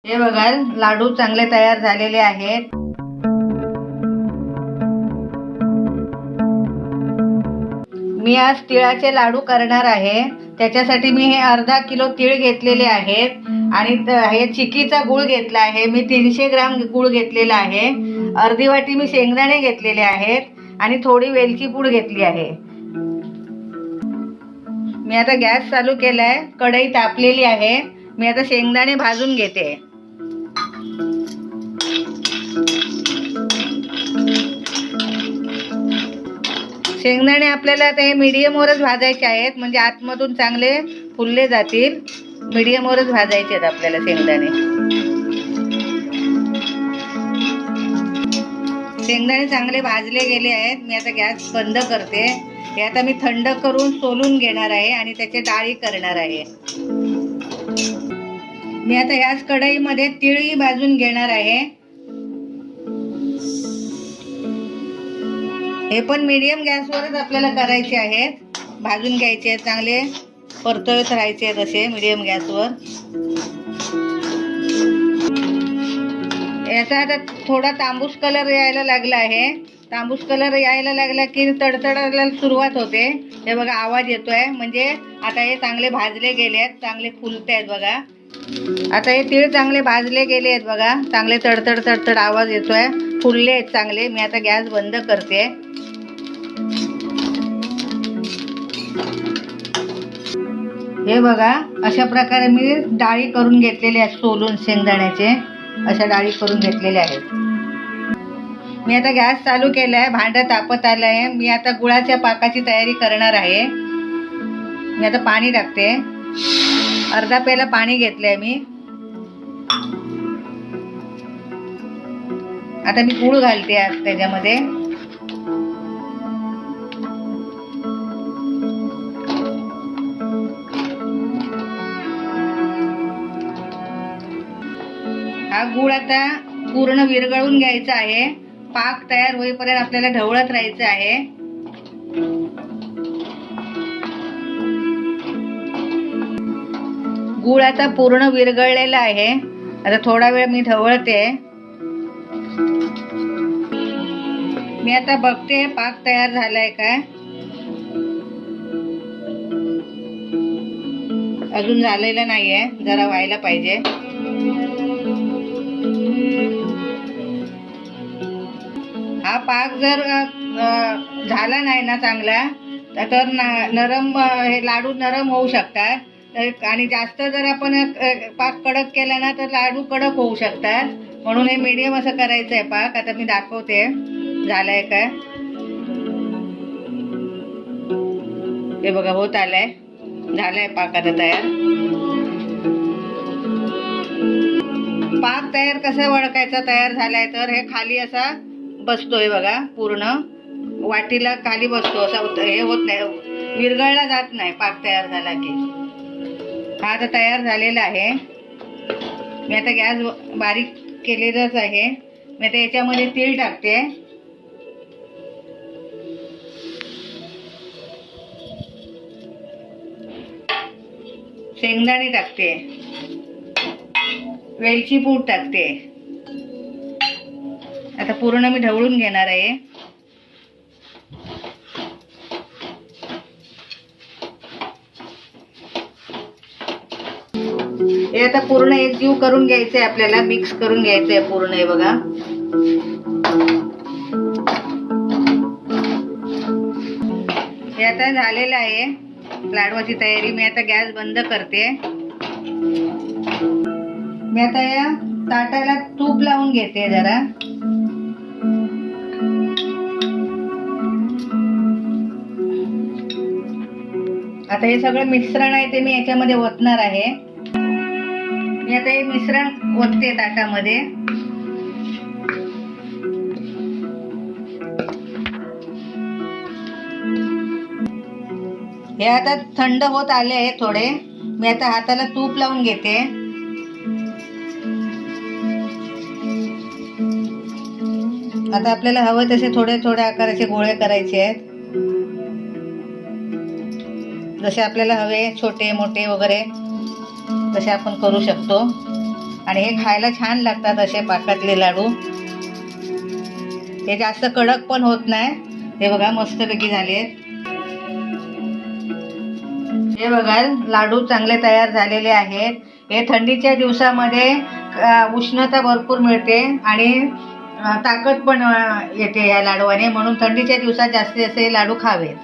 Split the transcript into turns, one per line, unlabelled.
हे बघा, लाडू चांगले तयार झालेले आहेत. मी आज तिळाचे लाडू करणार आहे. त्याच्यासाठी मी हे अर्धा किलो तीळ घेतलेले आहेत आणि हे चिकीचा गूळ घेतला आहे. मी 300 ग्राम गूळ घेतलेला आहे. अर्धी वाटी मी शेंगदाणे घेतलेले आहेत आणि थोडी वेलची पूड घेतली आहे. मी आता गॅस चालू केलाय. कढई तापलेली आहे. मी आता शेंगदाणे भाजून घेते. शेंगदाणे आपल्याला आता हे मीडियमवरच भाजायचे आहेत, म्हणजे आतमधून चांगले फुलले जातील. मीडियमवरच भाजायचे आहेत आपल्याला शेंगदाणे. शेंगदाणे चांगले भाजले गेले आहेत. मी आता गॅस बंद करते. हे आता मी थंड करून सोलून घेणार आहे आणि त्याचे डाळी करणार आहे. मी आता ह्याच कढईमध्ये तिळही भाजून घेणार आहे. हे पण मीडियम गॅसवरच आपल्याला करायचे आहेत. भाजून घ्यायचे आहेत, चांगले परतवत राहायचे आहेत असे मीडियम गॅसवर. याचा आता थोडा तांबूस कलर यायला लागला आहे. तांबूस कलर यायला लागला की तडतडायला सुरुवात होते. हे बघा, आवाज येतोय, म्हणजे आता हे चांगले भाजले गेले आहेत, चांगले फुलते आहेत बघा. आता हे तीळ चांगले भाजले गेले आहेत बघा. चांगले तडतड तडतड आवाज येतोय, फुलले आहेत चांगले. मी आता गॅस बंद करते. हे बघा, अशा प्रकारे मी डाळी करून घेतलेल्या आहेत. सोलून शेंगदाण्याचे अशा डाळी करून घेतलेल्या आहेत. मी आता गॅस चालू केला आहे. भांडं तापत आलं आहे. मी आता गुळाच्या पाकाची तयारी करणार आहे. मी आता पाणी टाकते. अर्धा पेला पाणी घेतलंय मी. आता मी गूळ घालते त्याच्यामध्ये. हा गूळ आता पूर्ण विरघळून घ्यायचा आहे. पाक तयार होईपर्यंत आपल्याला ढवळत राहायचं आहे. गूळ आता पूर्ण विरघळलेला आहे. आता थोडा वेळ मी ढवळते. मी आता बघते पाक तयार झालाय काय. अजून झालेला नाहीये, जरा व्हायला पाहिजे. हा पाक जर झाला नाही ना चांगला तर नरम हे लाडू नरम होऊ शकतात. आणि जास्त जर आपण पाक कडक केला ना तर लाडू कडक होऊ शकतात. म्हणून हे मीडियम असं करायचं आहे पाक. आता मी दाखवते झालाय काय. हे बघा, होत आलाय. झालाय पाक आता तयार. पाक तयार कसा ओळखायचा तयार झालाय तर हे खाली असा बसतोय बघा, पूर्ण वाटीला खाली बसतो. असा हे होत नाही, विरघळला जात नाही पाक तयार झाला की. हा आता तयार झालेला आहे. मी आता गॅस बारीक केलेलाच आहे. मी आता याच्यामध्ये तीळ टाकते. शेंगदाणे टाकते. वेलची पूड टाकते. आता पूर्ण मी ढवळून घेणार आहे. हे आता पूर्ण एकजीव करून घ्यायचंय आपल्याला. मिक्स करून घ्यायचंय पूर्ण. हे बघा, हे आता झालेलं आहे लाडवाची तयारी. मी आता गॅस बंद करते. मी आता या ताटाला तूप लावून घेते जरा. आता हे सगळं मिश्रण आहे ते मी याच्यामध्ये ओतणार आहे. मी आता हे मिश्रण ओतते ताटामध्ये. हे आता थंड होत आले आहे थोडे. मी आता हाताला तूप लावून घेते. आता आपल्याला हवं तसे थोडे थोडे आकाराचे गोळे करायचे आहेत. जसे आपल्याला हवे, छोटे मोठे वगैरे तसे आपण करू शकतो. आणि हे खायला छान लागतात असे पाकातले लाडू. हे जास्त कडक पण होत नाही. हे बघा मस्तपैकी झालेत. हे बघा लाडू चांगले तयार झालेले आहेत. हे थंडीच्या दिवसामध्ये उष्णता भरपूर मिळते आणि ताकद पण येते या लाडूने, म्हणून थंडीच्या दिवसात जास्तीत जास्त हे लाडू खावेत.